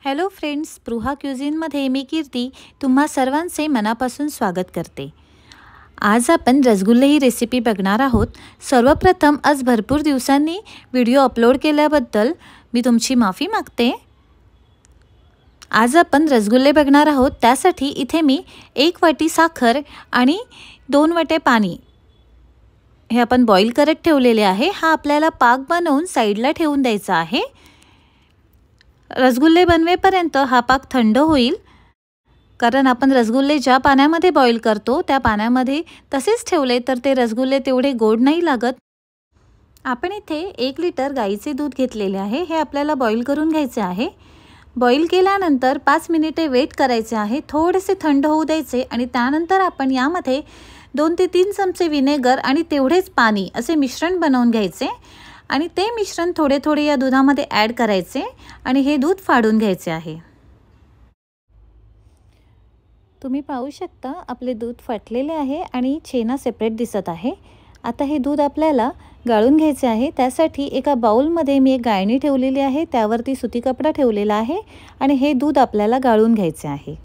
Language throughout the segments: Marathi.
हॅलो फ्रेंड्स, स्पृहा क्युझिनमध्ये मी कीर्ती तुम्हा सर्वांचे मनापासून स्वागत करते। आज आपण रसगुल्ले ही रेसिपी बघणार आहोत। सर्वप्रथम आज भरपूर दिवसांनी व्हिडिओ अपलोड केल्याबद्दल मी तुमची माफी मागते। आज आपण रसगुल्ले बघणार आहोत। त्यासाठी इथे मी 1 वाटी साखर आणि 2 वाटे पाणी हे आपण बॉईल करत ठेवलेले आहे। हा आपल्याला पाक बनवून साइडला ठेवून द्यायचा आहे। रसगुल्ले बनवेपर्यंत हा पाक थंड होईल, कारण आपण रसगुल्ले ज्या पाण्यामध्ये बॉईल करतो त्या पाण्यामध्ये तसेच ठेवले तर ते रसगुल्ले तेवढे गोड नाही लागत। आपण इथे 1 लिटर गाईचे दूध घेतलेले आहे। हे आपल्याला बॉईल करून घ्यायचे आहे। बॉईल केल्यानंतर 5 मिनिटे वेट करायचे आहे। थोडेसे थंड होऊ द्यायचे आणि त्यानंतर आपण यामध्ये 2 ते 3 चमचे विनेगर आणि तेवढेच पाणी असे मिश्रण बनवून घ्यायचे आणि ते मिश्रण थोडे थोडे या दुधामध्ये ॲड करायचे आणि हे दूध फाडून घ्यायचे आहे। तुम्ही पाहू शकता आपले दूध फाटलेले आहे आणि छेना सेपरेट दिसत आहे। आता हे दूध आपल्याला गाळून घ्यायचे आहे। त्यासाठी एका बाउलमध्ये मी एक गाळणी ठेवलेली आहे, त्यावरती सुती कपडा ठेवलेला आहे आणि हे दूध आपल्याला गाळून घ्यायचे आहे।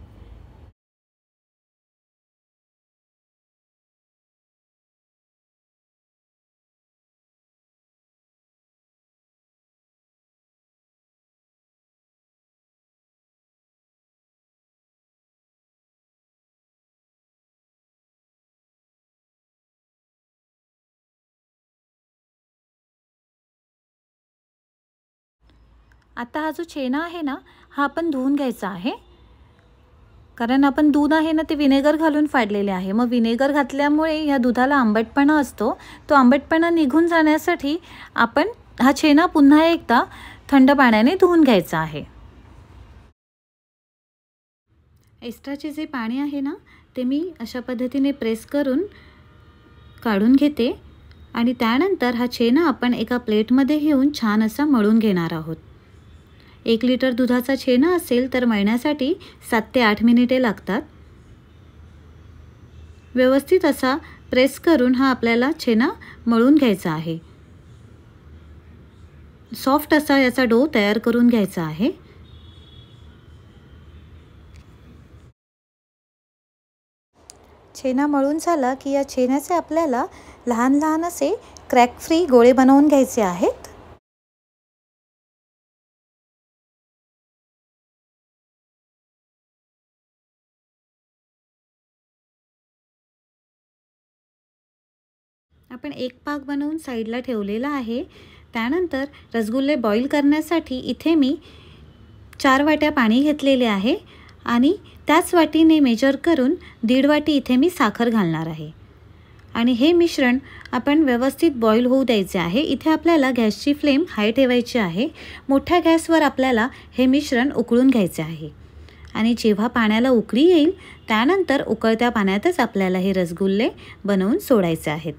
आता हा जो छेना आहे ना, हा आपण धुवून घ्यायचा आहे, कारण आपण दूध आहे ना ते विनेगर घालून फाडलेले आहे। मग विनेगर घातल्यामुळे या दुधाला आंबटपणा असतो, तो आंबटपणा निघून जाण्यासाठी आपण हा छेना पुन्हा एकदा थंड पाण्याने धुवून घ्यायचा आहे। एक्स्ट्राचे जे पाणी आहे ना ते मी अशा पद्धतीने प्रेस करून काढून घेते आणि त्यानंतर हा छेना आपण एका प्लेटमध्ये घेऊन छान असा मळून घेणार आहोत। 1 लिटर दुधाचा छेना असेल तर मळण्यासाठी 7 ते 8 मिनिटे लागतात। व्यवस्थित असा प्रेस करून हा आपल्याला छेना मळून घ्यायचा आहे। सॉफ्ट असा याचा डो तयार करून घ्यायचा आहे। छेना मळून झाला की या छेन्याचे आपल्याला लहान लहान असे क्रॅक फ्री गोळे बनवून घ्यायचे आहेत। आपण एक पाक बनवून साइडला ठेवलेला आहे। त्यानंतर रसगुल्ले बॉईल करण्यासाठी इथे मी 4 वाट्या पाणी घेतलेले आहे आणि त्याच वाटीने मेजर करून 1.5 वाटी इथे मी साखर घालणार आहे आणि हे मिश्रण आपण व्यवस्थित बॉईल होऊ द्यायचे आहे। इथे आपल्याला गॅसची फ्लेम हाय ठेवायची आहे। मोठ्या गॅसवर आपल्याला हे मिश्रण उकळून घ्यायचे आहे आणि जेव्हा पाण्याला उकळी येईल त्यानंतर उकळत्या पाण्यातच आपल्याला हे रसगुल्ले बनवून सोडायचे आहेत।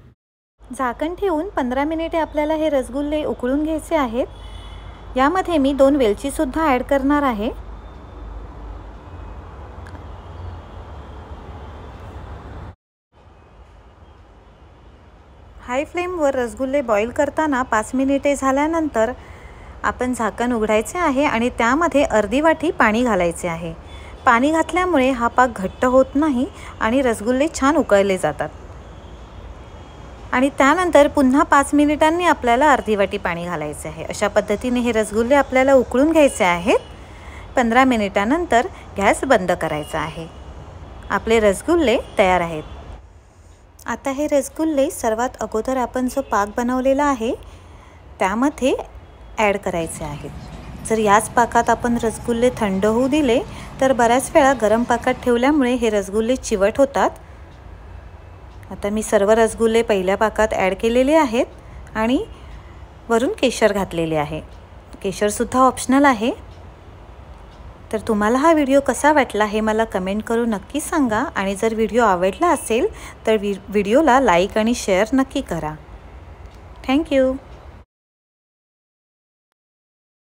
झाकण ठेवून 15 मिनिटे आपल्याला हे रसगुल्ले उकळून घ्यायचे आहेत। यामध्ये मी 2 वेलची सुद्धा ॲड करणार आहे। हाय फ्लेमवर रसगुल्ले बॉईल करताना 5 मिनिटे झाल्यानंतर आपण झाकण उघडायचे आहे आणि त्यामध्ये अर्धी वाटी पाणी घालायचे आहे। पाणी घातल्यामुळे हा पाक घट्ट होत नाही आणि रसगुल्ले छान उकळले जातात। आणि त्यानंतर पुन्हा 5 मिनिटांनी आपल्याला अर्धी वाटी पाणी घालायचे आहे। अशा पद्धतीने हे रसगुल्ले आपल्याला उकळून घ्यायचे आहेत। 15 मिनिटानंतर गॅस बंद करायचा आहे। आपले रसगुल्ले तयार आहेत। आता हे रसगुल्ले सर्वात अगोदर आपण जो पाक बनवलेला आहे त्यामध्ये ॲड करायचे आहेत। जर याच पाकात आपण रसगुल्ले थंड होऊ दिले तर बऱ्याच वेळा गरम पाकात ठेवल्यामुळे हे रसगुल्ले चिवट होतात। आता मी सर्व रसगुल्ले पहिल्या पाकात ॲड केलेले आहेत आणि वरून केशर घातलेले आहे। केशरसुद्धा ऑप्शनल आहे। तर तुम्हाला हा व्हिडिओ कसा वाटला हे मला कमेंट करून नक्की सांगा आणि जर व्हिडिओ आवडला असेल तर व्हिडिओला लाईक आणि शेअर नक्की करा। थँक्यू।